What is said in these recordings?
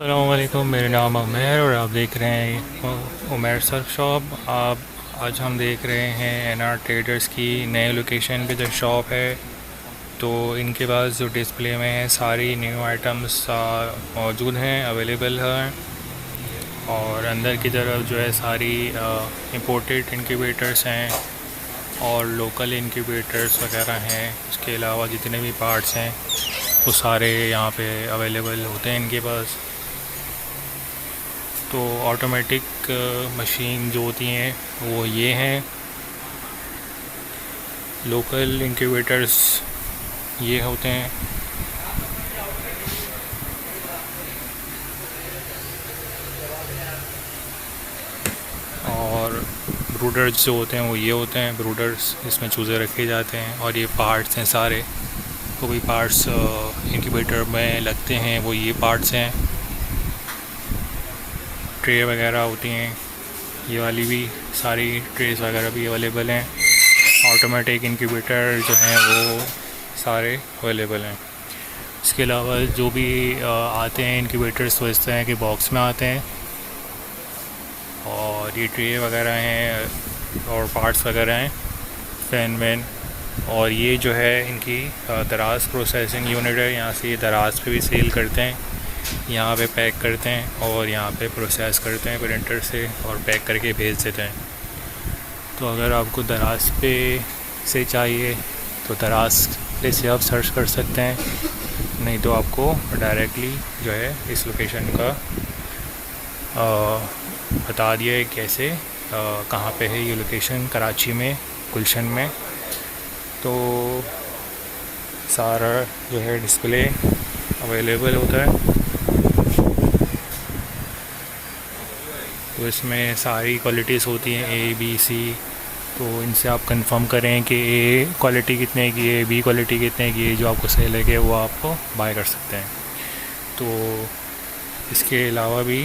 अस्सलाम वालेकुम, मेरा नाम उमैर और आप देख रहे हैं उमैर सर्फ शॉप। आज हम देख रहे हैं एनआर ट्रेडर्स की नए लोकेशन पे जो शॉप है। तो इनके पास जो डिस्प्ले में है सारी न्यू आइटम्स मौजूद हैं, अवेलेबल हैं। और अंदर की तरफ जो है सारी इंपोर्टेड इंक्यूबेटर्स हैं और लोकल इंक्यूबेटर्स वगैरह हैं। उसके अलावा जितने भी पार्ट्स हैं वो सारे यहाँ पे अवेलेबल होते हैं इनके पास। तो ऑटोमेटिक मशीन जो होती हैं वो ये हैं, लोकल इंक्यूबेटर्स ये होते हैं, और ब्रूडर्स जो होते हैं वो ये होते हैं। ब्रूडर्स इसमें चूज़े रखे जाते हैं और ये पार्ट्स हैं सारे। तो भी पार्ट्स इंक्यूबेटर में लगते हैं वो ये पार्ट्स हैं। ट्रे वगैरह होती हैं, ये वाली भी सारी ट्रेस वगैरह भी अवेलेबल हैं। ऑटोमेटिक इंक्यूबेटर जो हैं वो सारे अवेलेबल हैं। इसके अलावा जो भी आते हैं इंक्यूबेटर्स वो इस तरह के बॉक्स में आते हैं। और ये ट्रे वगैरह हैं और पार्ट्स वगैरह हैं, फैन वैन। और ये जो है इनकी दराज प्रोसेसिंग यूनिट है। यहाँ से ये दराज पे भी सेल करते हैं, यहाँ पे पैक करते हैं और यहाँ पे प्रोसेस करते हैं प्रिंटर से और पैक करके भेज देते हैं। तो अगर आपको दराज पे से चाहिए तो दराज पे से आप सर्च कर सकते हैं, नहीं तो आपको डायरेक्टली जो है इस लोकेशन का बता दिया है कैसे, कहाँ पे है ये लोकेशन, कराची में, गुलशन में। तो सारा जो है डिस्प्ले अवेलेबल होता है। तो इसमें सारी क्वालिटीज़ होती हैं, ए बी सी। तो इनसे आप कंफर्म करें कि ए क्वालिटी कितने की है, बी क्वालिटी कितने की है, जो आपको सही लगे वो आपको बाय कर सकते हैं। तो इसके अलावा भी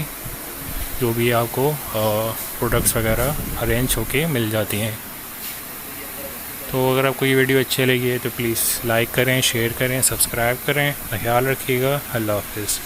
जो भी आपको प्रोडक्ट्स वगैरह अरेंज होके मिल जाती हैं। तो अगर आपको ये वीडियो अच्छी लगी है तो प्लीज़ लाइक करें, शेयर करें, सब्सक्राइब करें। ख्याल रखिएगा। अल्लाह हाफ़िज़।